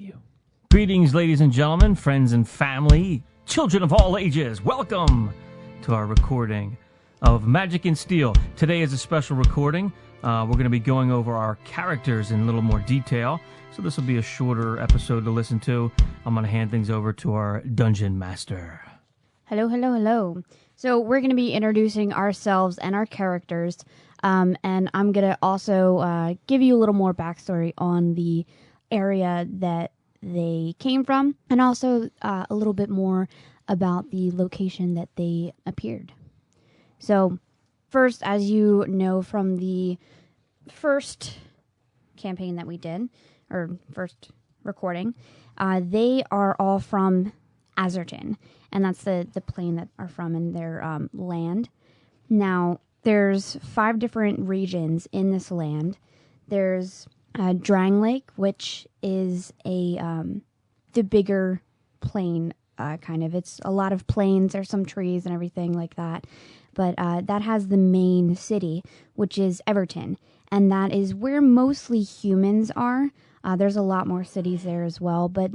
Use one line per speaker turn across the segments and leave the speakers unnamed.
you. Greetings, ladies and gentlemen, friends and family, children of all ages. Welcome to our recording of Magic and Steel. Today is a special recording. We're going to be going over our characters in a little more detail. So this will be a shorter episode to listen to. I'm going to hand things over to our Dungeon Master.
Hello, hello, hello. So we're going to be introducing ourselves and our characters. And I'm going to also give you a little more backstory on the area that they came from. And also a little bit more about the location that they appeared. So first, as you know from the first campaign that we did, or first recording, they are all from Azerton, and that's the plane that are from in their land. Now, there's 5 different regions in this land. There's Drang Lake, which is the bigger plain, kind of. It's a lot of plains, there's some trees and everything like that. But that has the main city, which is Everton, and that is where mostly humans are. There's a lot more cities there as well, but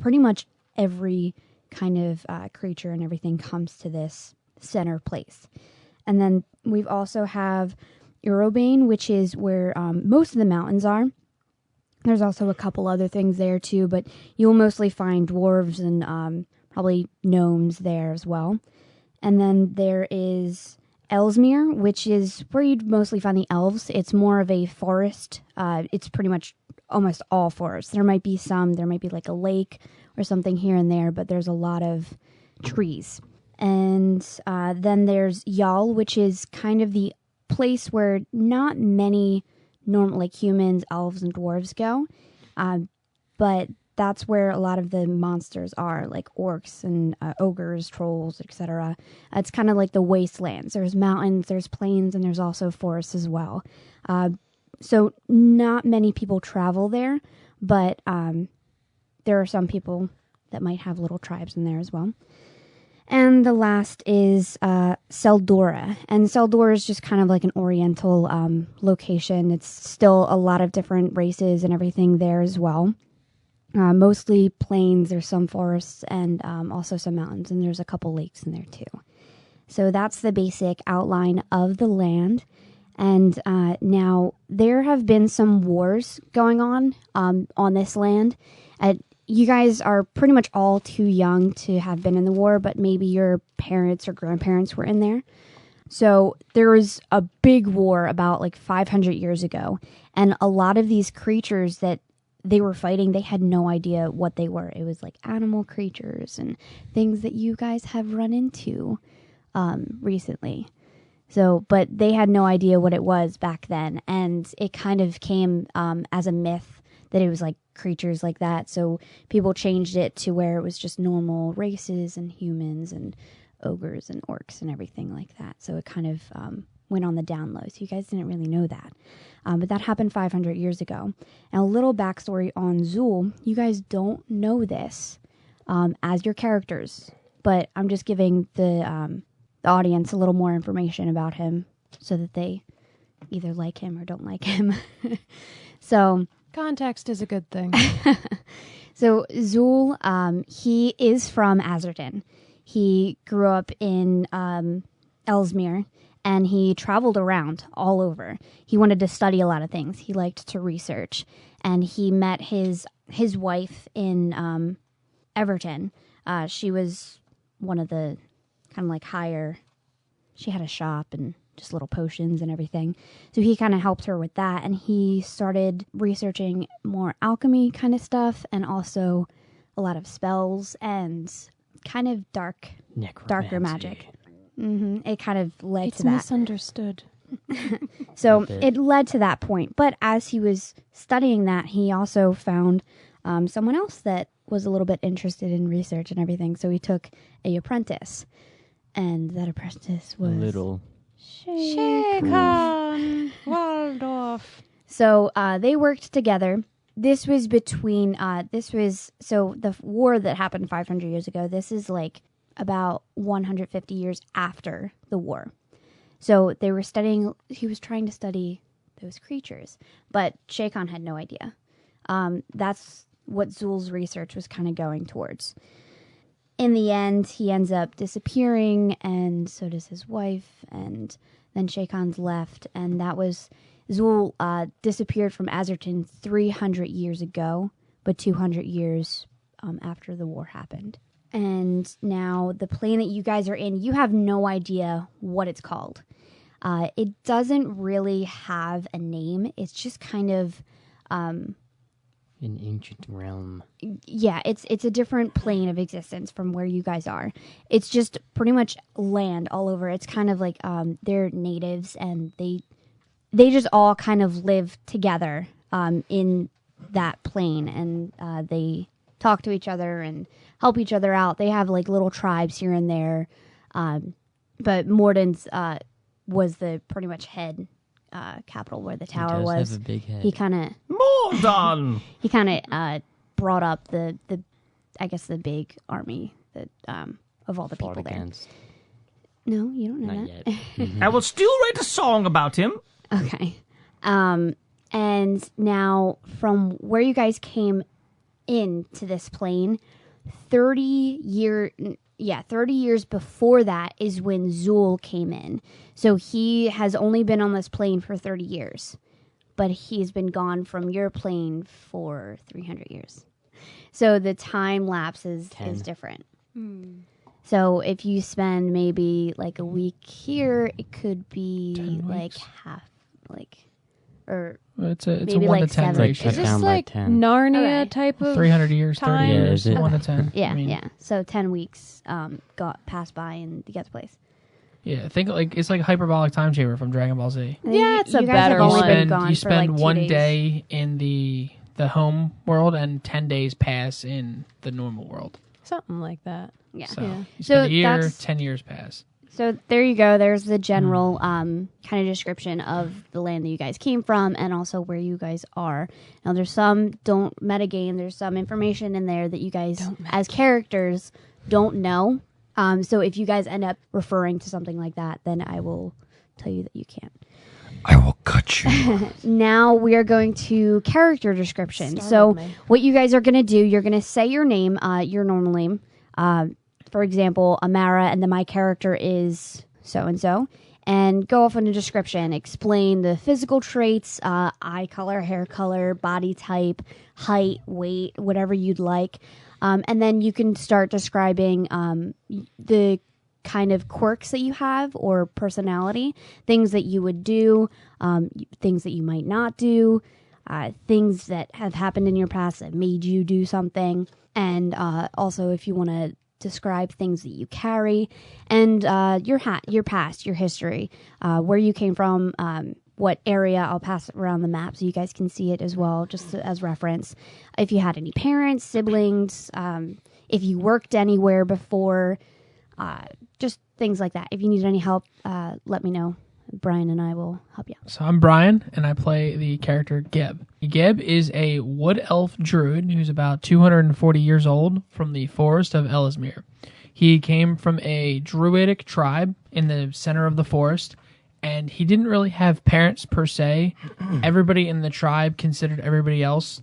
pretty much every kind of creature and everything comes to this center place. And then we've also have Eurobane, which is where most of the mountains are. There's also a couple other things there too, but you'll mostly find dwarves and probably gnomes there as well. And then there is Ellesmere, which is where you'd mostly find the elves. It's more of a forest. It's pretty much almost all forest. There might be like a lake or something here and there, but there's a lot of trees. And then there's Yal, which is kind of the place where not many normal, like humans, elves, and dwarves go. But that's where a lot of the monsters are, like orcs and ogres, trolls, etc. It's kind of like the wastelands. There's mountains, there's plains, and there's also forests as well. So not many people travel there, but there are some people that might have little tribes in there as well. And the last is Seldora. And Seldora is just kind of like an oriental location. It's still a lot of different races and everything there as well. Mostly plains, there's some forests, and also some mountains, and there's a couple lakes in there too. So that's the basic outline of the land. And now there have been some wars going on this land. You guys are pretty much all too young to have been in the war, but maybe your parents or grandparents were in there. So there was a big war about like 500 years ago, and a lot of these creatures that they were fighting, they had no idea what they were. It was like animal creatures and things that you guys have run into recently. So, but they had no idea what it was back then, and it kind of came as a myth that it was like creatures like that. So people changed it to where it was just normal races and humans and ogres and orcs and everything like that. So it kind of went on the down low. So you guys didn't really know that. But that happened 500 years ago. And a little backstory on Zool. You guys don't know this as your characters, but I'm just giving the audience a little more information about him so that they either like him or don't like him. So
context is a good thing.
So Zool, he is from Azerton. He grew up in Ellesmere, and he traveled around all over. He wanted to study a lot of things. He liked to research, and he met his wife in Everton. She was one of the kind of like higher. She had a shop and just little potions and everything. So he kind of helped her with that, and he started researching more alchemy kind of stuff, and also a lot of spells and kind of darker magic. It kind of led to that.
It's misunderstood.
So it led to that point. But as he was studying that, he also found someone else that was a little bit interested in research and everything. So he took an apprentice, and that apprentice was
Little
Shaken Waldorf.
So they worked together. This was between, so the war that happened 500 years ago, this is like about 150 years after the war. So they were studying, he was trying to study those creatures, but Shakon had no idea. That's what Zul's research was kind of going towards. In the end, he ends up disappearing, and so does his wife, and then Shakon's left, and that was... Zul disappeared from Azerton 300 years ago, but 200 years after the war happened. And now the plane that you guys are in, you have no idea what it's called. It doesn't really have a name. It's just kind of...
An ancient realm.
Yeah, it's a different plane of existence from where you guys are. It's just pretty much land all over. It's kind of like they're natives, and they just all kind of live together in that plane, and they talk to each other and help each other out. They have like little tribes here and there, but Morden's was the pretty much head capital where the tower was.
Have a big head.
He kind of
Morden.
he kind of brought up the I guess the big army that of all the people there.
Against.
No, you don't know
Not
that.
yet.
I will still write a song about him.
Okay. And now from where you guys came into this plane, 30 years before that is when Zul came in. So he has only been on this plane for 30 years, but he's been gone from your plane for 300 years. So the time lapse is different. So if you spend maybe like a week here, it could be like half, like, or
It's a
maybe
1
like
to 10
7.
ratio.
Cut
Is this
down by
like
10.
Narnia
Okay.
type of
300 years, 30
time?
Yeah,
years,
is it?
1 to 10.
Yeah,
I mean,
yeah. So 10 weeks got passed by and you get the place.
Yeah, think like it's like a hyperbolic time chamber from Dragon Ball Z.
I think
Yeah, it's a
you guys
better
have only
one.
been gone
You
for
spend
like 2
one
days.
day in the home world and 10 days pass in the normal world.
Something like that.
Yeah.
So
Yeah.
you
So
spend a year,
that's-
10 years pass.
So there you go. There's the general kind of description of the land that you guys came from and also where you guys are. Now, there's some don't metagame. There's some information in there that you guys, as characters, don't know. So if you guys end up referring to something like that, then I will tell you that you can't.
I will cut you.
Now we are going to character description.
Startled
So
me.
what you guys are going to do, you're going to say your name, your normal name. For example, Amara, and then my character is so-and-so. And go off on a description. Explain the physical traits, eye color, hair color, body type, height, weight, whatever you'd like. And then you can start describing the kind of quirks that you have or personality, things that you would do, things that you might not do, things that have happened in your past that made you do something. And also if you want to describe things that you carry and your past, your history, where you came from, what area. I'll pass around the map so you guys can see it as well, just as reference. If you had any parents, siblings, if you worked anywhere before, just things like that. If you need any help, let me know. Brian and I will help you out.
So I'm Brian, and I play the character Geb. Geb is a wood elf druid who's about 240 years old from the forest of Ellesmere. He came from a druidic tribe in the center of the forest, and he didn't really have parents per se. Everybody in the tribe considered everybody else,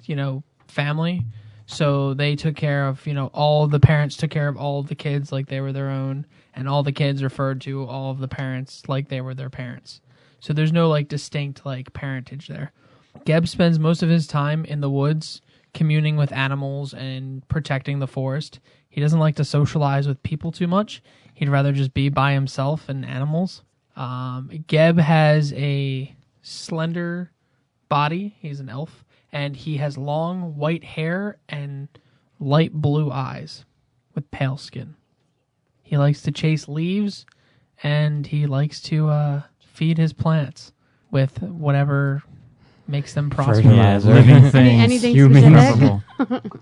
family. So they took care of, all the parents took care of all of the kids like they were their own, and all the kids referred to all of the parents like they were their parents. So there's no distinct parentage there. Geb spends most of his time in the woods communing with animals and protecting the forest. He doesn't like to socialize with people too much. He'd rather just be by himself and animals. Geb has a slender body. He's an elf. And he has long white hair and light blue eyes with pale skin. He likes to chase leaves, and he likes to feed his plants with whatever makes them prosper.
Fertilizer.
Living things.
anything
Humans.
specific?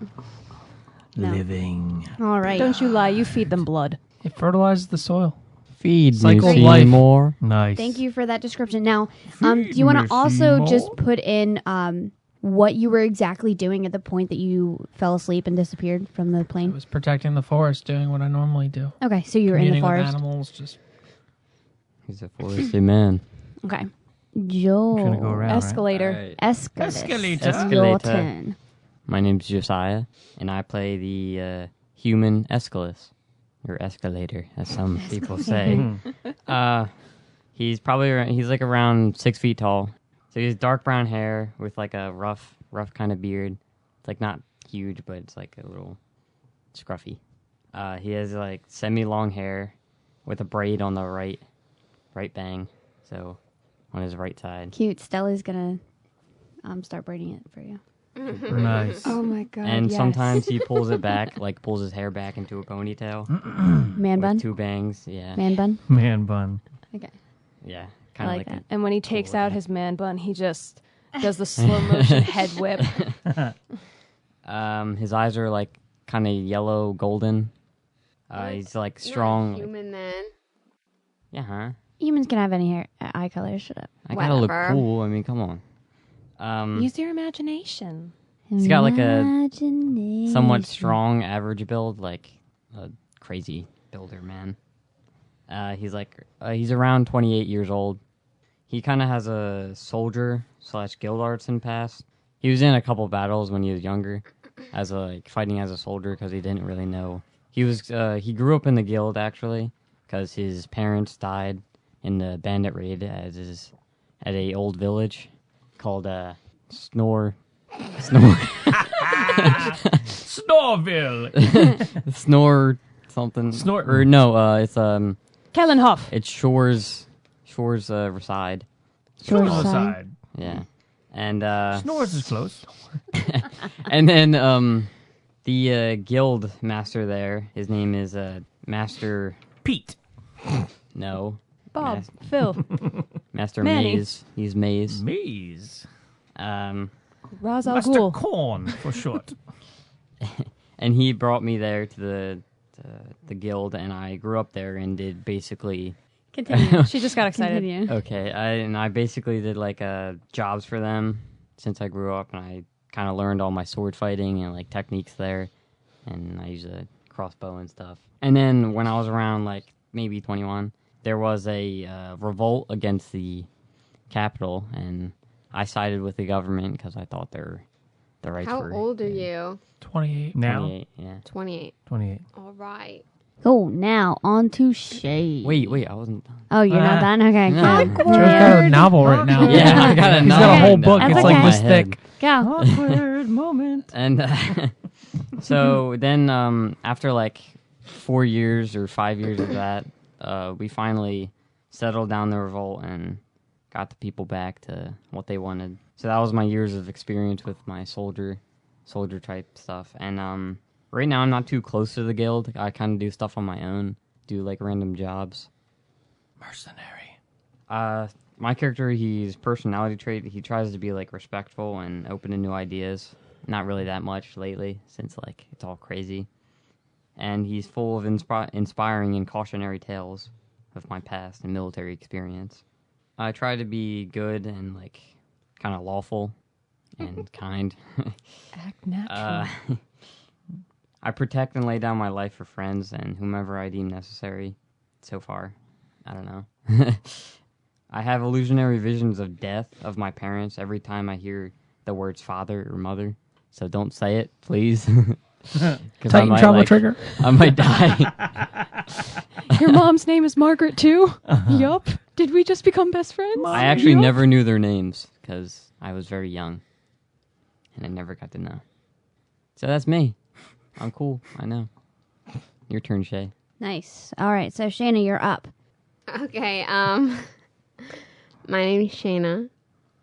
No.
Living.
All right.
Don't you lie. You feed them blood.
It fertilizes the soil.
Feed me,
Cycle of
see
life.
more.
Nice.
Thank you for that description. Now, do you want to also just put in what you were exactly doing at the point that you fell asleep and disappeared from the
I
plane?
was protecting the forest, doing what I normally do.
Okay, so you were in the
Communing with
forest.
animals, just
He's a foresty man.
Okay. Joel.
We're gonna go around, right?
Escalator.
Right.
Escalator.
Escalator.
Your
Escalator.
turn.
My name's Josiah, and I play the human Aeschylus, or escalator, as some people say. He's like around 6 feet tall. So he has dark brown hair with like a rough kind of beard. It's like not huge, but it's like a little scruffy. He has like semi-long hair with a braid on the right bang, so on his right side.
Cute. Stella's gonna start braiding it for you.
Nice.
Oh my god.
And
yes.
sometimes he pulls it back, like pulls his hair back into a ponytail
Man bun.
with 2 bangs. Yeah,
Man bun.
Man bun.
Okay.
yeah,
I
kind of
like
like
that.
And when he takes
Cool with
out
that.
his man bun, he just does the slow motion head whip.
His eyes are like kind of yellow golden. He's like strong.
Human then.
Yeah, huh?
Humans can have any hair, eye color. Shut up.
I gotta look
Whatever.
cool. I mean, come on.
Use your imagination.
He's got like a
Imagination.
somewhat strong average build, like a crazy builder, man. He's around 28 years old. He kind of has a soldier / guild artisan past. He was in a couple battles when he was younger, fighting as a soldier because he didn't really know. He grew up in the guild actually because his parents died in the bandit raid at a old village called Snoreville. Snore something.
Snorton.
Or no, it's
Kellenhoff.
it's Shores reside.
Shores
On the
side.
side.
Yeah. And
Snores is close.
and then the guild master there, his name is Master
Pete.
No.
Bob.
Mas-
Phil.
Master
Manny.
Maze. He's Maze.
Maze.
Ra's al
Master
Ghul.
Corn for short.
And he brought me there to the guild, and I grew up there and did basically
Continue.
She just got excited.
Continue.
okay. I basically did like jobs for them since I grew up, and I kind of learned all my sword fighting and like techniques there, and I used a crossbow and stuff. And then when I was around like maybe 21, there was a revolt against the capital, and I sided with the government because I thought their rights
How
were.
old are you?
28.
Now
28, yeah.
28.
28.
All right.
Cool. Now on to Shade.
Wait, I wasn't done.
Oh, you're not done. Okay.
No.
Good.
Joe's got a novel right now.
Yeah, I got a
He's got a whole
novel
book.
That's
It's like
okay.
this thick.
Go.
Awkward moment.
And so then after like 4 years or 5 years of that, we finally settled down the revolt and got the people back to what they wanted. So that was my years of experience with my soldier type stuff. And right now I'm not too close to the guild. I kind of do stuff on my own, do like random jobs.
Mercenary.
My character, his personality trait, he tries to be like respectful and open to new ideas. Not really that much lately, since like it's all crazy. And he's full of inspiring and cautionary tales of my past and military experience. I try to be good and like kind of lawful and kind.
Act natural.
I protect and lay down my life for friends and whomever I deem necessary. So far, I don't know. I have illusionary visions of death of my parents every time I hear the words father or mother. So don't say it, please. 'Cause
Titan travel trigger.
I might die.
Your mom's name is Margaret too? Yup. Did we just become best friends?
I actually never knew their names because I was very young. And I never got to know. So that's me. I'm cool. I know. Your turn, Shay.
Nice. All right. So Shayna, you're up.
Okay, my name is Shayna.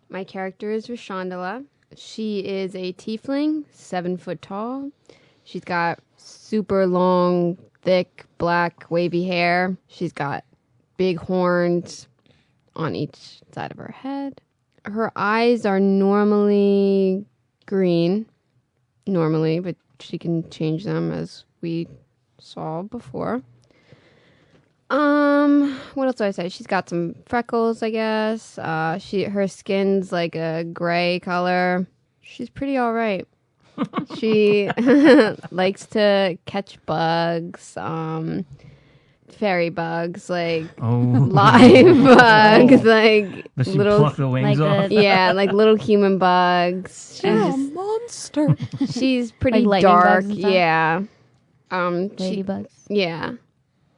My character is Rashandala. She is a tiefling, 7 foot tall. She's got super long, thick, black, wavy hair. She's got big horns on each side of her head. Her eyes are normally green, but she can change them as we saw before. What else do I say? She's got some freckles, I guess. Her skin's like a gray color. She's pretty all right. She likes to catch bugs. fairy bugs, like
Oh.
live bugs, like
Does she
little,
pluck the wings
like
off?
the-
yeah, like little human bugs. She's
You're a
just,
monster.
she's pretty
Like lightning
dark.
bugs and stuff?
Yeah. She,
Ladybugs.
yeah.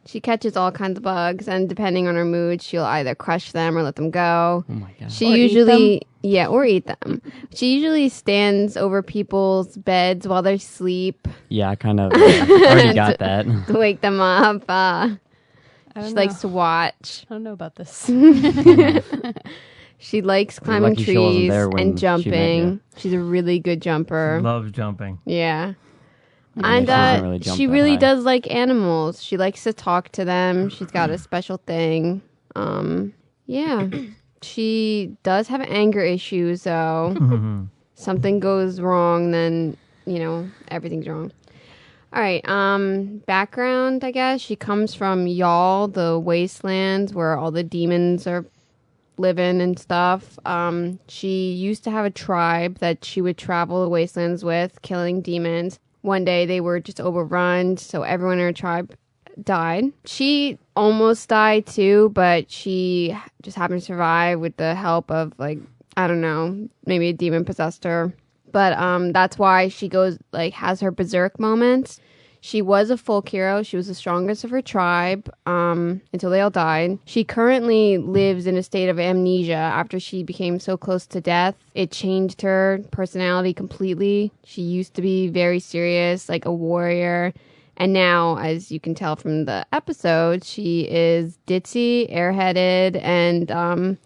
She catches all kinds of bugs, and depending on her mood, she'll either crush them or let them go.
Oh my god.
She
Or eat
usually, yeah, or eat them. She usually stands over people's beds while they sleep
Yeah, I kind of already got that.
to wake them up.
I don't
She
know.
likes to watch.
I don't know about this.
She likes climbing
lucky she wasn't
trees
there when
and
she met
jumping.
you.
She's a really good jumper.
Loves jumping.
Yeah.
Yeah,
And
she doesn't really jump
she
that
really
high.
does like animals. She likes to talk to them. She's got a special thing. Yeah. She does have anger issues, though. Something goes wrong, then, everything's wrong. All right. Background, I guess. She comes from Y'all, the wastelands where all the demons are living and stuff. She used to have a tribe that she would travel the wastelands with, killing demons. One day they were just overrun, so everyone in her tribe died. She almost died too, but she just happened to survive with the help of, like, I don't know, maybe a demon possessed her. But that's why she goes, like, has her berserk moments. She was a folk hero. She was the strongest of her tribe until they all died. She currently lives in a state of amnesia after she became so close to death. It changed her personality completely. She used to be very serious, like a warrior. And now, as you can tell from the episode, she is ditzy, airheaded, and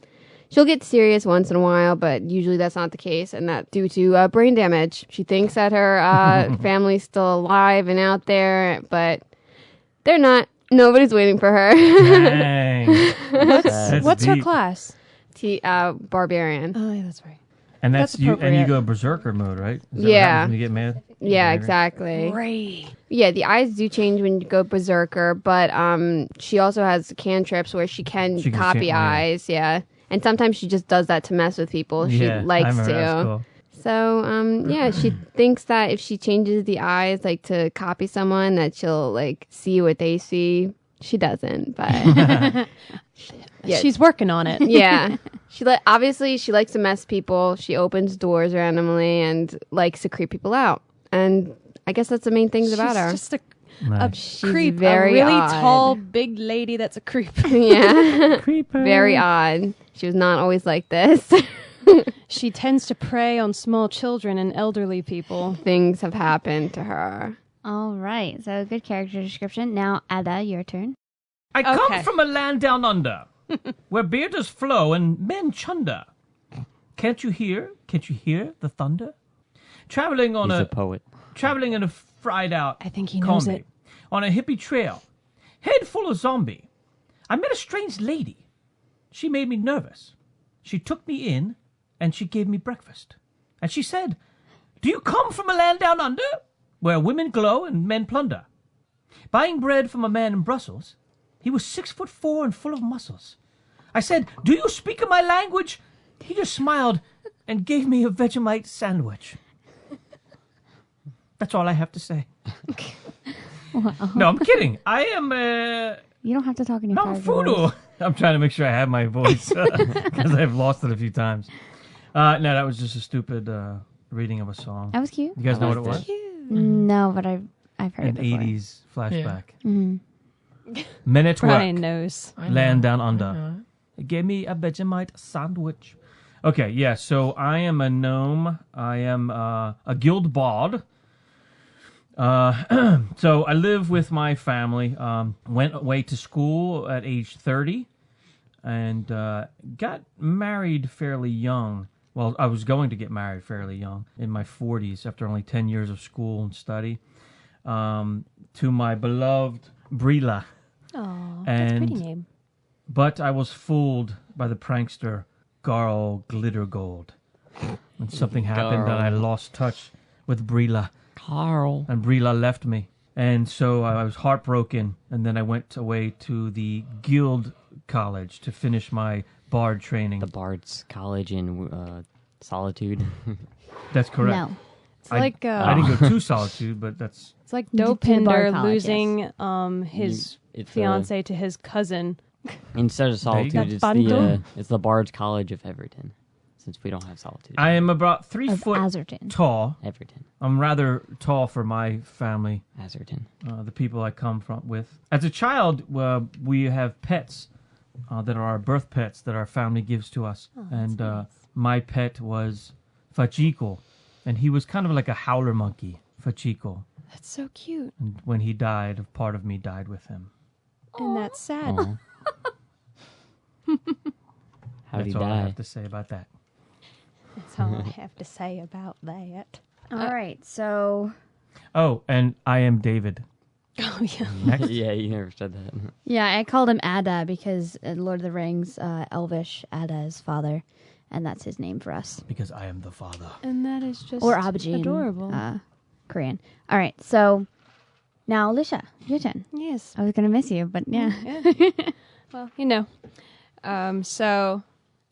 she'll get serious once in a while, but usually that's not the case, and that's due to brain damage. She thinks that her family's still alive and out there, but they're not. Nobody's waiting for her.
Dang. That's
What's her
deep.
class?
Barbarian.
Oh, yeah, that's right.
And that's,
That's
you. And you
appropriate.
go berserker mode, right? Is that what
Yeah.
happens when you get mad?
Yeah,
Berserker?
exactly.
Great.
Yeah, the eyes do change when you go berserker, but she also has cantrips where she can
She can
copy
change- yeah.
eyes, yeah. And sometimes she just does that to mess with people. She
Yeah, I
likes
remember
to.
that's cool.
So, yeah, she thinks that if she changes the eyes, like, to copy someone, that she'll, like, see what they see. She doesn't, but yeah,
She's working on it.
yeah. Obviously she likes to mess people. She opens doors randomly and likes to creep people out. And I guess that's the main things about
She's
her.
just a
Nice.
creep.
very
a really
odd.
tall, big lady that's a creep.
Yeah,
Creeper.
very odd. She was not always like this.
She tends to prey on small children and elderly people.
Things have happened to her.
All right. So good character description. Now, Ada, your turn.
I come
Okay.
from a land down under, where beards flow and men chunder. Can't you hear? Can't you hear the thunder? Traveling on
He's
a
a poet.
traveling in a fried out
I think he knows
combi
it.
on a hippie trail, head full of zombie. I met a strange lady. She made me nervous. She took me in and she gave me breakfast. And she said, "Do you come from a land down under, where women glow and men plunder?" Buying bread from a man in Brussels, he was 6'4" and full of muscles. I said, "Do you speak my language?" He just smiled and gave me a Vegemite sandwich. That's all I have to say. No, I'm kidding. I am
You don't have to talk in your character voice.
Fudu. I'm trying to make sure I have my voice because I've lost it a few times. No, that was just a stupid reading of a song.
That was cute.
You guys know what it was?
No, but I've heard
An
it before.
80s flashback.
Mhm.
Men at
Brian
work,
knows.
land down under. It gave me a Vegemite sandwich. Okay, yeah, so I am a gnome. I am a guild bard. So I live with my family. Went away to school at age 30 and got married fairly young. Well, I was going to get married fairly young, in my 40s, after only 10 years of school and study, to my beloved Brila.
Oh, that's a
And-
pretty name.
But I was fooled by the prankster Garl Glittergold. And something happened and I lost touch with Brila.
Carl.
And Brila left me. And so I was heartbroken. And then I went away to the Guild College to finish my bard training.
The Bard's College in Solitude.
That's correct.
No.
like
I didn't go to Solitude, but that's
it's like
To the Bard
Dopinder
College,
losing his
It's
fiance to his cousin.
instead of
There you go.
Solitude, it's the Bard's College of Everton, since we don't have Solitude.
I am about 3
Of
foot
Azerton.
tall.
Everton,
I'm rather tall for my family,
Azerton.
the people I come from with. As a child, we have pets that are our birth pets that our family gives to us. And my pet was Fachiko, and he was kind of like a howler monkey, Fachiko.
That's so cute.
And when he died, a part of me died with him.
And that's sad.
Aw. How'd
That's
he
all I
die?
have to say about that.
That's all I have to say about that.
All right, so
Oh, and I am David.
Oh, yeah.
Next.
Yeah, you never said that.
yeah, I called him Ada because in Lord of the Rings, Elvish, Ada is father, and that's his name for us.
Because I am the father.
And that is just
Or Abijin.
adorable.
Korean. All right, so now Alicia, your turn.
Yes.
I was going to miss you, but yeah.
Well, you know. So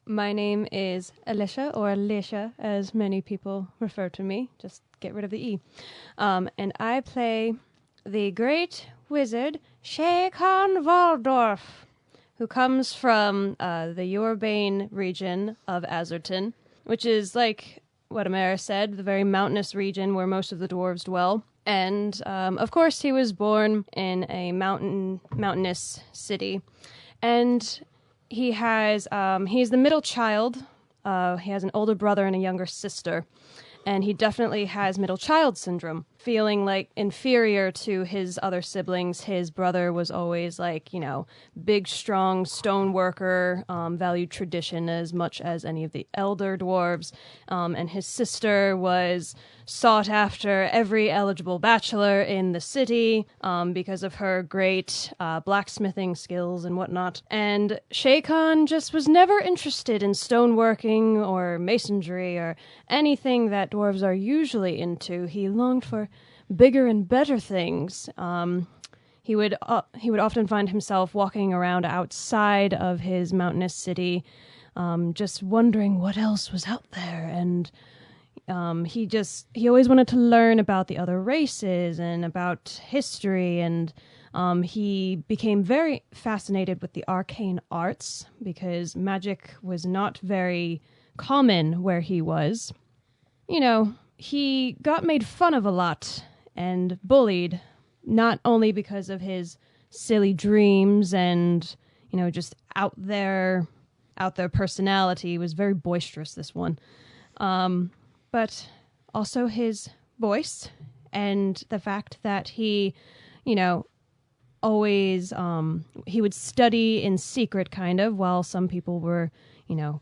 my name is Alicia, or Alicia, as many people refer to me. Just get rid of the E. And I play the great wizard Shakan Waldorf, who comes from the Urbane region of Azerton, which is like what Amara said, the very mountainous region where most of the dwarves dwell. And of course, he was born in a mountainous city, and he has he's the middle child. He has an older brother and a younger sister, and he definitely has middle child syndrome, feeling like inferior to his other siblings. His brother was always like, you know, big, strong stone worker, valued tradition as much as any of the elder dwarves, and his sister was sought after every eligible bachelor in the city because of her great blacksmithing skills and whatnot. And Shakan just was never interested in stoneworking or masonry or anything that dwarves are usually into. He longed for bigger and better things. He would often find himself walking around outside of his mountainous city, just wondering what else was out there. And he always wanted to learn about the other races and about history, and he became very fascinated with the arcane arts because magic was not very common where he was. You know, he got made fun of a lot and bullied, not only because of his silly dreams and, you know, just out there personality. He was very boisterous, this one. But also his voice and the fact that he, you know, always, he would study in secret kind of, while some people were, you know,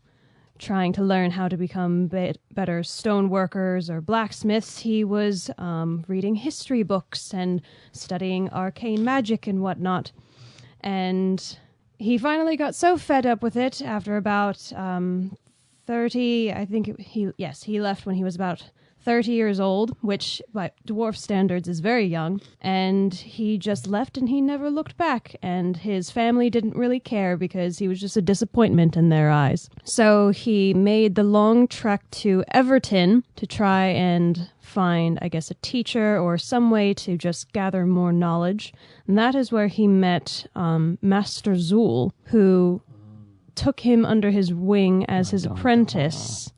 trying to learn how to become better stone workers or blacksmiths. He was reading history books and studying arcane magic and whatnot. And he finally got so fed up with it after about 30, I think he left when he was about 30 years old, which by dwarf standards is very young, and he just left and he never looked back, and his family didn't really care because he was just a disappointment in their eyes. So he made the long trek to Everton to try and find, I guess, a teacher or some way to just gather more knowledge, and that is where he met Master Zool, who took him under his wing as his apprentice.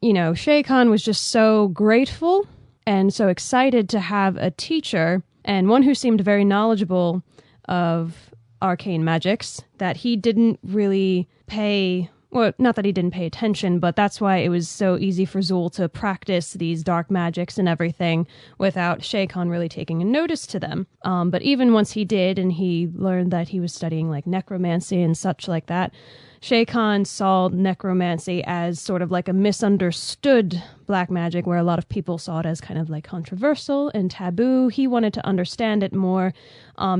You know, Shakan was just so grateful and so excited to have a teacher, and one who seemed very knowledgeable of arcane magics, that he didn't really pay, well, not that he didn't pay attention, but that's why it was so easy for Zool to practice these dark magics and everything without Shakan really taking a notice to them. But even once he did, and he learned that he was studying like necromancy and such like that, Shakan saw necromancy as sort of like a misunderstood black magic, where a lot of people saw it as kind of like controversial and taboo. He wanted to understand it more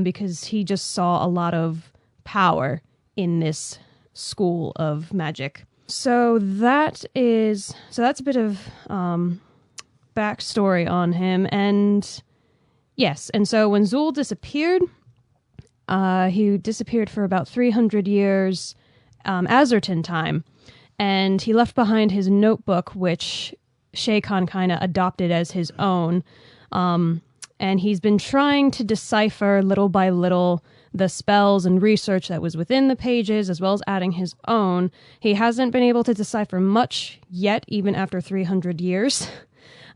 because he just saw a lot of power in this school of magic. So that's a bit of backstory on him. And yes, and so when Zool disappeared, he disappeared for about 300 years, Azerton time, and he left behind his notebook, which Shay Khan kind of adopted as his own. And he's been trying to decipher little by little the spells and research that was within the pages, as well as adding his own. He hasn't been able to decipher much yet, even after 300 years.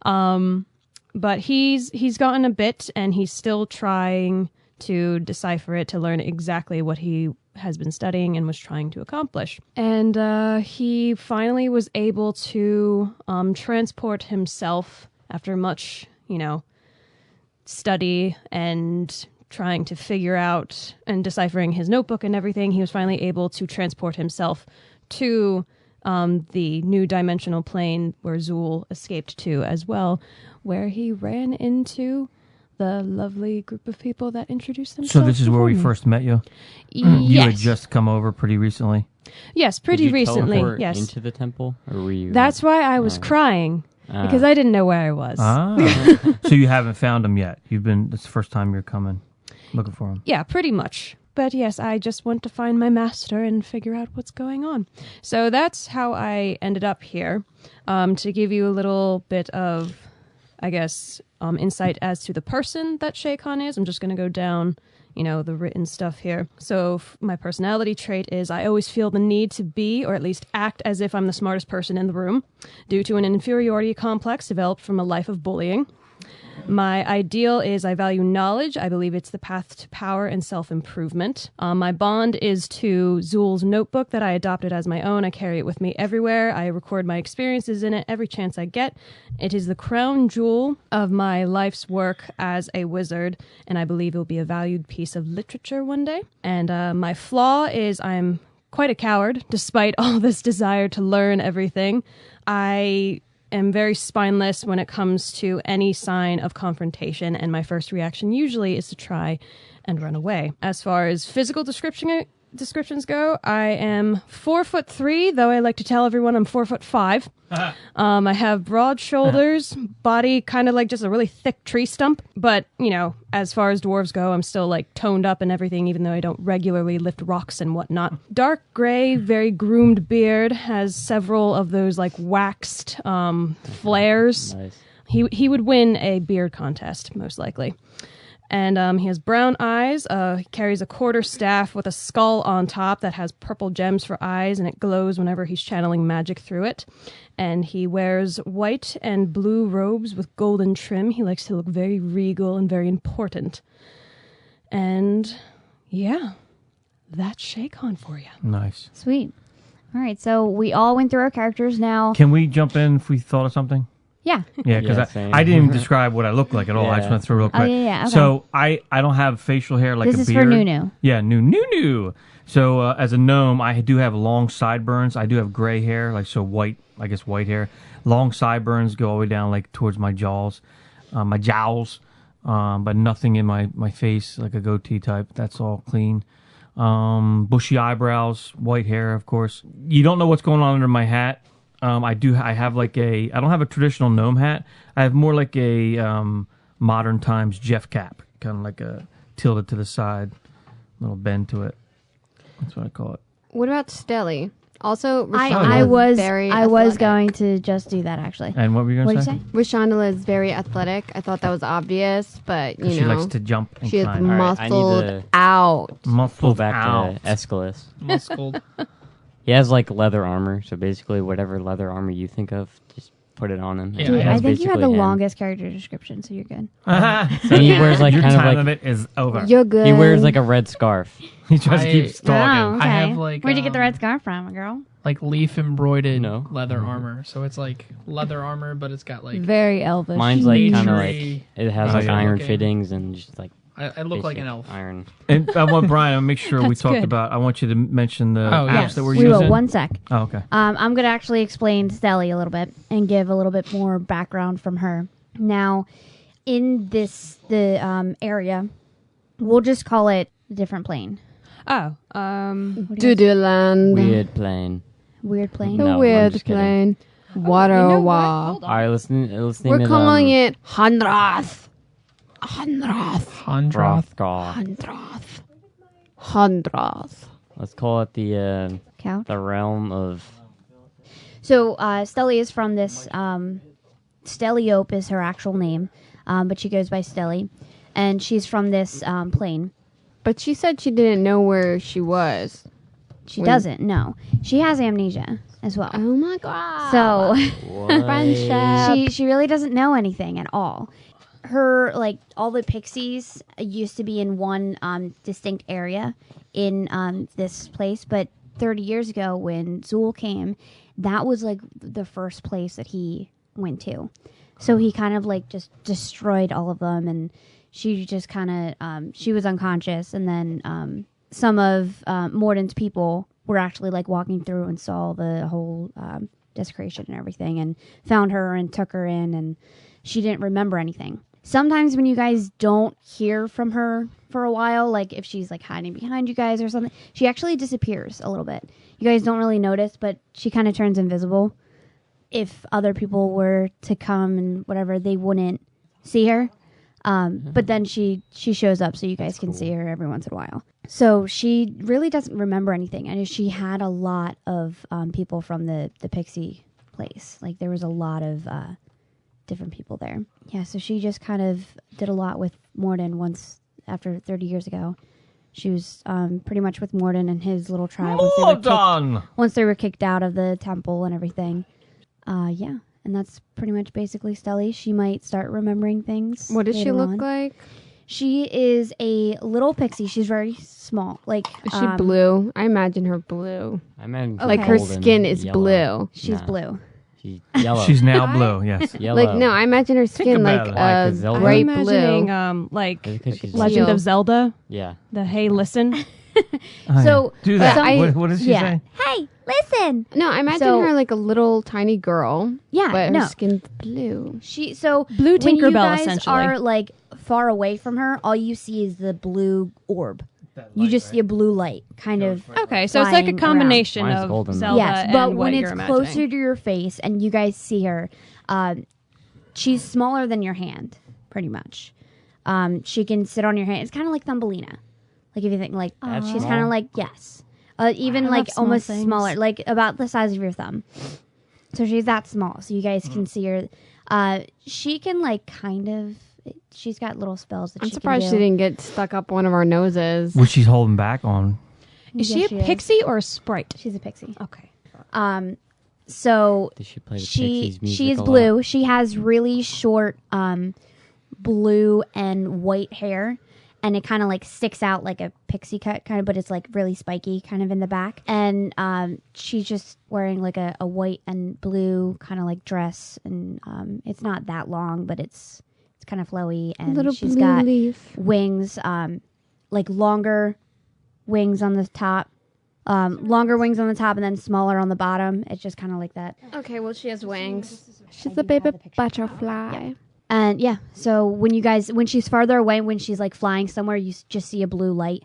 But he's gotten a bit, and he's still trying to decipher it to learn exactly what he has been studying and was trying to accomplish. And he finally was able to transport himself after much, study and trying to figure out and deciphering his notebook and everything. He was finally able to transport himself to the new dimensional plane where Zool escaped to as well, where he ran into the lovely group of people that introduced themselves.
So this is where we
before me.
first met you?
Yes.
You had just come over pretty recently?
Yes, pretty
Did you
recently.
teleport
Yes.
into the temple, or were you?
That's why I was crying, because I didn't know where I was.
So you haven't found him yet? That's the first time you're coming, looking for him?
Yeah, pretty much. But yes, I just want to find my master and figure out what's going on. So that's how I ended up here. To give you a little bit of, I guess, insight as to the person that Shay Khan is, I'm just going to go down, the written stuff here. So my personality trait is I always feel the need to be, or at least act as if I'm the smartest person in the room, due to an inferiority complex developed from a life of bullying. My ideal is I value knowledge. I believe it's the path to power and self-improvement. My bond is to Zool's notebook that I adopted as my own. I carry it with me everywhere. I record my experiences in it every chance I get. It is the crown jewel of my life's work as a wizard, and I believe it will be a valued piece of literature one day. And my flaw is I'm quite a coward, despite all this desire to learn everything. I am very spineless when it comes to any sign of confrontation, and my first reaction usually is to try and run away. As far as physical descriptions go, I am 4'3", though I like to tell everyone I'm 4'5". I have broad shoulders, body kind of like just a really thick tree stump. But, as far as dwarves go, I'm still like toned up and everything, even though I don't regularly lift rocks and whatnot. Dark gray, very groomed beard, has several of those like waxed flares.
Nice.
He would win a beard contest, most likely. And he has brown eyes. He carries a quarter staff with a skull on top that has purple gems for eyes, and it glows whenever he's channeling magic through it. And he wears white and blue robes with golden trim. He likes to look very regal and very important. And yeah, that's Shay Khan for you.
Nice.
Sweet. All right, so we all went through our characters now.
Can we jump in if we thought of something?
Yeah.
Yeah, because
Yeah, same.
I didn't even describe what I look like at all. I just
Yeah.
went through real quick.
yeah, okay.
So I don't have facial hair like
This
a
is
beard.
for Nunu.
Yeah, Nunu. So as a gnome, I do have long sideburns. I do have gray hair, white hair. Long sideburns go all the way down like towards my jowls, but nothing in my face like a goatee type. That's all clean. Bushy eyebrows, white hair, of course. You don't know what's going on under my hat. I have I don't have a traditional gnome hat. I have more like a modern times Jeff cap, kind of like a tilted to the side, little bend to it. That's what I call it.
What about Stelly? Also,
I was
very
was
athletic.
going to just do that actually.
And what were you
What
going
did
to
you
say?
say?
Rashandala is very athletic. I thought that was obvious, but you
'Cause she
know,
likes to jump and
she is
climb.
All right, I need
muscled
to
out.
pull
Muscled
back
out.
to Aeschylus.
Muscled.
He has like leather armor, so basically whatever leather armor you think of, just put it on him.
Yeah,
Dude,
Yeah,
I
That's
think you had the
basically him.
longest character description, so you're good.
And he wears like
Your
kind of
time
like
limit is over.
You're good.
he wears like a red scarf.
He just
I-
keeps
Oh,
talking.
okay.
I have, like,
Where'd you get the red scarf from, girl?
Like leaf embroidered
No.
leather armor. So it's like leather armor, but it's got like
Very elvish.
Mine's like kind of like
Natury.
it has
Oh,
like
yeah.
iron
Okay.
fittings and just like
I look like an
basic
elf.
Iron.
And I want Brian to make sure we
That's
talked
good.
about. I want you to mention the
Oh,
apps
yes.
that we're
we
using.
will. One sec.
Oh, okay.
I'm going to actually explain Stelly a little bit and give a little bit more background from her. Now, in the area, we'll just call it a different plane.
Oh,
What do you guys-
Doodooland.
Weird plane.
Weird plane.
The
No, I'm
weird
just kidding.
plane.
you
Water
know what?
wall.
Hold on.
All right, let's name
We're
it.
calling it Handrath. Handrath.
Hondroth.
Hrothgar.
Handrath. Handrath.
Let's call it
Couch.
the realm of
So Stelly is from this Stelliope is her actual name, but she goes by Stelly, and she's from this plane.
But she said she didn't know where she was.
She doesn't. No, she has amnesia as well.
Oh my god.
So
friendship.
she really doesn't know anything at all. Her, like, all the pixies used to be in one distinct area in this place, but 30 years ago when Zool came, that was like the first place that he went to. So he kind of like just destroyed all of them, and she just kind of she was unconscious, and then some of Morden's people were actually like walking through and saw the whole desecration and everything, and found her and took her in, and she didn't remember anything. Sometimes when you guys don't hear from her for a while, like if she's like hiding behind you guys or something, she actually disappears a little bit. You guys don't really notice, but she kind of turns invisible. If other people were to come and whatever, they wouldn't see her. But then she shows up so you guys can see her every once in a while. So she really doesn't remember anything. And she had a lot of people from the Pixie place. Like there was a lot of different people there. Yeah, so she just kind of did a lot with Morden once after 30 years ago. She was pretty much with Morden and his little tribe once they were kicked out of the temple and everything. Yeah, and that's pretty much basically Stelly. She might start remembering things.
What does she look
on.
like?
She is a little pixie. She's very small. Like
Is she blue? I imagine her blue.
I mean,
Like her skin is blue.
She's blue.
She's yellow.
She's now blue. Yes.
yellow.
Like no, I imagine her skin like
about it.
Like a Zelda?
bright
I'm
blue.
imagining like
Because she's
Legend
teal.
of Zelda.
Yeah.
The hey, listen.
So
do that.
so-
What does she say?
Hey, listen.
No, I imagine
So-
her like a little tiny girl.
Yeah,
but
no.
her skin's blue.
Blue
when you
Tinkerbell,
guys
essentially.
are like far away from her, all you see is the blue orb. You just see a blue light, kind of.
Okay, so it's like a
flying
combination
Mine's
of
golden.
Zelda
Yes,
and
but
what
when
you're
it's
imagining.
closer to your face and you guys see her, she's smaller than your hand, pretty much. She can sit on your hand. It's kind of like Thumbelina. Like if you think like she's kind of like yes, even
I
like
love small
almost
things.
smaller, like about the size of your thumb. So she's that small. So you guys can see her. She can like kind of. She's got little spells that
I'm
she
surprised
can
she
do.
didn't get stuck up one of our noses.
Which she's holding back on.
Is
Yes,
she a pixie or a sprite?
She's a pixie.
Okay.
So
Does she play the
she
Pixies music
she is
a lot?
blue. She has really short blue and white hair, and it kind of like sticks out like a pixie cut kind of, but it's like really spiky kind of in the back. And she's just wearing like a white and blue kind of like dress, and it's not that long, but it's kind of flowy, and
Little
she's
blue
got
leaf.
wings, like longer wings on the top. Longer wings on the top and then smaller on the bottom. It's just kind of like that.
Okay, well she has wings. She's
I
a
do have
baby
the picture.
butterfly.
And yeah, so when she's farther away, when she's like flying somewhere, you just see a blue light.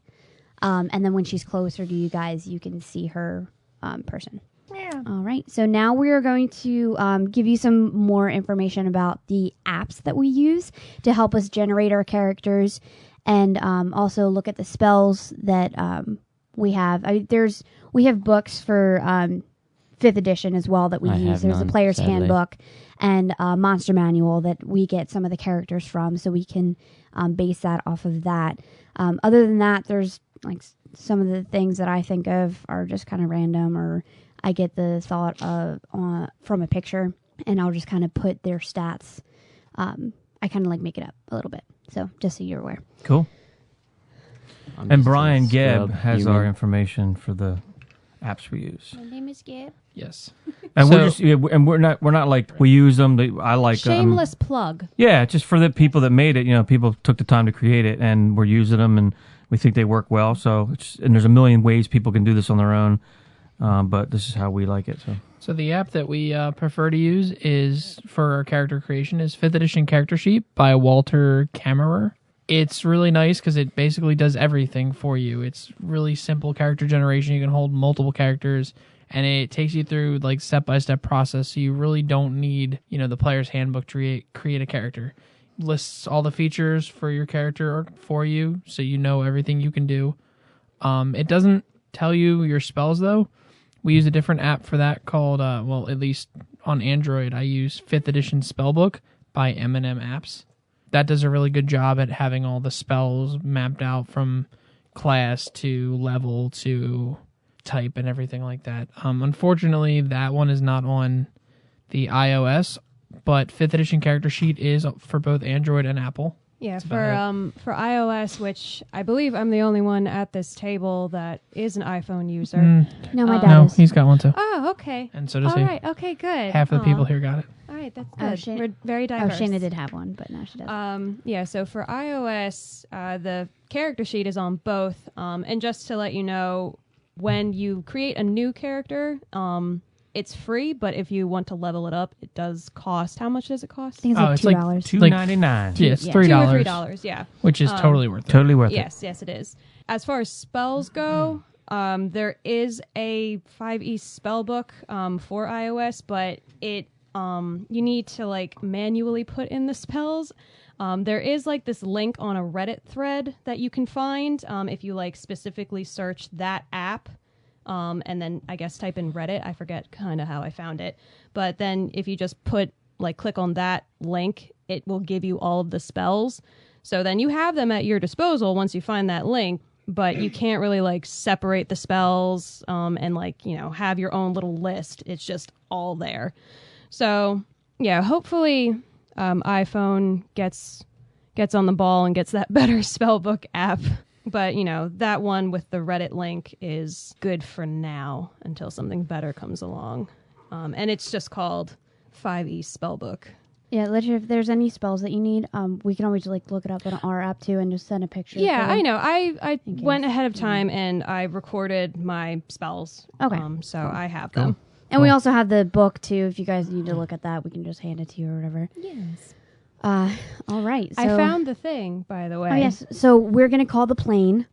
And then when she's closer to you guys, you can see her person. Yeah. All right. So now we are going to give you some more information about the apps that we use to help us generate our characters, and also look at the spells that we have. We have books for 5th edition as well that we
I
use.
have
There's a
none,
player's
sadly.
handbook and a monster manual that we get some of the characters from, so we can base that off of that. Other than that, there's like some of the things that I think of are just kind of random, or I get the thought of from a picture, and I'll just kind of put their stats. I kind of like make it up a little bit, so just so you're aware.
Cool.
I'm
And
just a
Brian Gebb
scrub
has
human.
our information for the apps we use.
My name is Gib.
Yes.
And
So-
we're not like we use them. I like
Shameless plug.
Yeah, just for the people that made it. You know, people took the time to create it, and we're using them, and we think they work well. So, and there's a million ways people can do this on their own, but this is how we like it.
So the app that we prefer to use is for our character creation is 5th edition Character Sheet by Walter Kammerer. It's really nice because it basically does everything for you. It's really simple character generation. You can hold multiple characters, and it takes you through like step-by-step process. So you really don't need, the player's handbook to create a character. Lists all the features for your character for you, so you know everything you can do. It doesn't tell you your spells though. We use a different app for that called, at least on Android, I use 5th edition Spellbook by M&M Apps. That does a really good job at having all the spells mapped out from class to level to type and everything like that. Unfortunately, that one is not on the iOS, but 5th edition character sheet is for both Android and Apple.
Yeah,
That's
for iOS, which I believe I'm the only one at this table that is an iPhone user.
No, my dad
No,
is.
he's got one too.
Oh, okay.
And so does
All
he.
right. Okay, good.
Half of the
Aw.
people here got it.
All right, that's
Oh,
good.
Shan-
We're very
Oh,
diverse.
Shayna did have one, but now she doesn't.
Yeah, so for iOS, the character sheet is on both. And just to let you know, when you create a new character, it's free, but if you want to level it up, it does cost. How much does it cost?
I think it's
Oh,
like
it's like
$2.
$2.99.
Yeah, it's
Yeah.
$3,
$2 or $3, yeah.
which is totally worth it.
Totally worth it.
Yes, it is. As far as spells go, there is a 5e spell book for iOS, but it you need to like manually put in the spells. There is like this link on a Reddit thread that you can find if you like specifically search that app. And then I guess type in Reddit. I forget kind of how I found it. But then if you just click on that link, it will give you all of the spells. So then you have them at your disposal once you find that link, but you can't really like separate the spells and like, you know, have your own little list. It's just all there. So yeah, hopefully iPhone gets on the ball and gets that better spellbook app. But, you know, that one with the Reddit link is good for now until something better comes along. And it's just called 5e Spellbook.
Yeah, literally, if there's any spells that you need, we can always like look it up on our app too and just send a picture.
Yeah,
for
I
them.
know. I
In case.
went ahead of time and I recorded my spells.
Okay.
So I have them.
And we also have the book too. If you guys need to look at that, we can just hand it to you or whatever.
Yes.
All right. So,
I found the thing, by the way.
Oh yes. So we're gonna call the plane.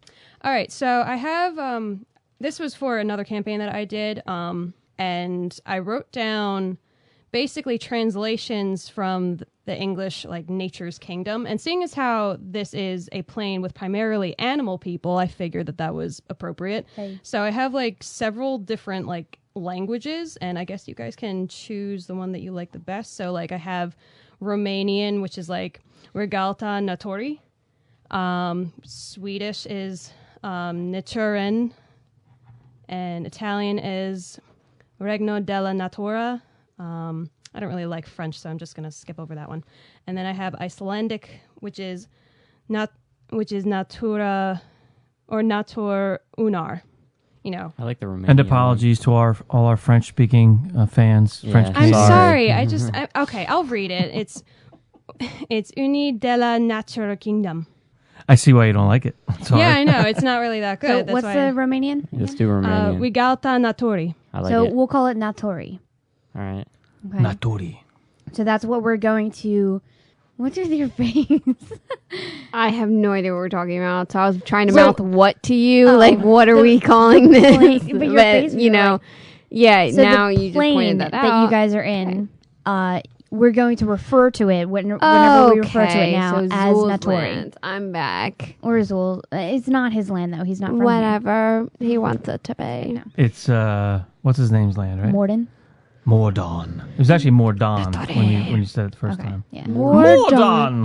All right, so I have this was for another campaign that I did, and I wrote down basically translations from the English, like Nature's Kingdom, and seeing as how this is a plane with primarily animal people, I figured that was appropriate.
Hey.
So I have like several different like languages, and I guess you guys can choose the one that you like the best. So like I have Romanian, which is like Regalta Natori. Swedish is Naturen, and Italian is Regno della Natura. I don't really like French, so I'm just going to skip over that one. And then I have Icelandic, which is Natura or Natur Unar. You know.
I like the Romanian
And
one.
apologies to all our French-speaking fans.
Yeah.
French-speaking.
I'm sorry. Okay, I'll read it. It's Uni della Natura Kingdom.
I see why you don't like it. Sorry.
Yeah, I know. It's not really that good.
So
That's
what's
why
the Romanian?
Let's do Romanian.
Regalta Natori.
I like
So
it.
we'll call it Natori.
All right.
Okay.
Natori.
So that's what we're going to. What's with your face?
I have no idea what we're talking about. So I was trying to
So-
mouth what to you.
Oh,
Like, what are we calling this?
plane, but your face was
you know,
like-
yeah.
So
now
the
you just
plane
pointed that out.
you guys are in. We're going to refer to it whenever we refer to it now
so
as
Zul's
Natori
land. I'm back.
or Zul. It's not his land though. He's not from here.
Whatever he wants it to be.
know.
It's what's his name's land, right?
Morden.
Mordon. It was actually Mordon when you said it the first
Okay.
time.
Yeah.
Mordon.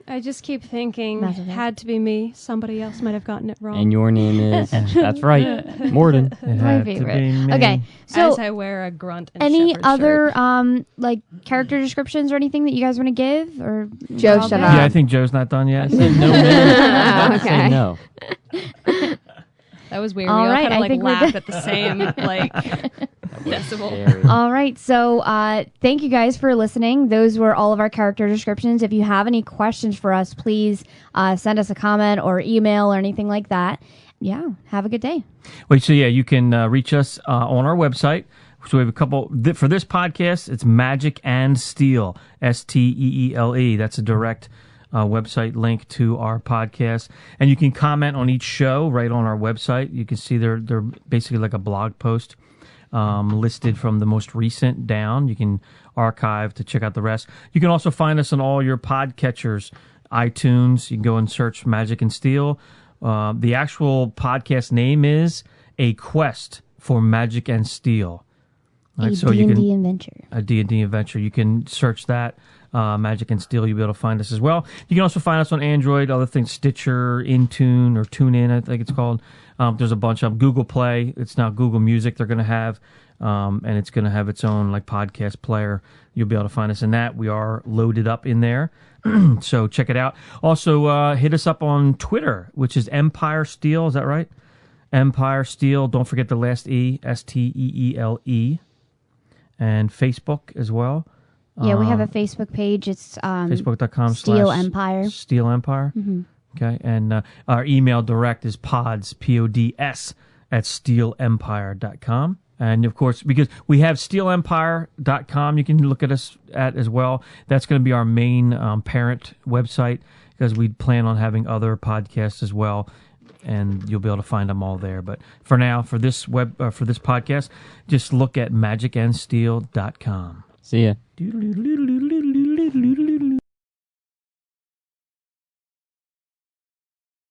I just keep thinking,
That's okay.
had to be me. Somebody else might have gotten it wrong.
And your name is, that's right, Morden.
It
My
had to
favorite.
be me.
Okay. So
As I wear a grunt and
any
shepherd
other
shirt.
like character descriptions or anything that you guys want to give or
Joe,
all
shut
good?
up.
Yeah, I think Joe's not done yet.
I said no minute.
Okay.
Say no.
That was weird.
All
we all
right,
kind
I
of like
think we're
laughed
done.
at the same like decibel.
Scary.
All right. So thank you guys for listening. Those were all of our character descriptions. If you have any questions for us, please send us a comment or email or anything like that. Yeah. Have a good day.
Wait, so yeah, you can reach us on our website. So we have a couple for this podcast. It's Magic and Steele, Steele. That's a direct website link to our podcast, and you can comment on each show right on our website. You can see they're basically like a blog post listed from the most recent down. You can archive to check out the rest. You can also find us on all your podcatchers, iTunes. You can go and search Magic and Steele. The actual podcast name is A Quest for Magic and Steele. All right,
a
so you
D&D
can
adventure.
a D&D adventure. You can search that. Magic and Steel, you'll be able to find us as well. You can also find us on Android, other things, Stitcher, Intune, or TuneIn, I think it's called. There's a bunch of Google Play. It's now Google Music they're going to have, and it's going to have its own like podcast player. You'll be able to find us in that. We are loaded up in there, so check it out. Also, hit us up on Twitter, which is Empire Steel. Is that right? Empire Steel. Don't forget the last E, Steele. And Facebook as well.
Yeah, we have a Facebook page. It's
Facebook.com
Steele Empire.
Steele Empire.
Mm-hmm.
Okay. And our email direct is pods, P-O-D-S, at steeleempire.com. And, of course, because we have steeleempire.com, you can look at us at as well. That's going to be our main parent website because we plan on having other podcasts as well. And you'll be able to find them all there. But for now, for this podcast, just look at magicandsteel.com.
See ya.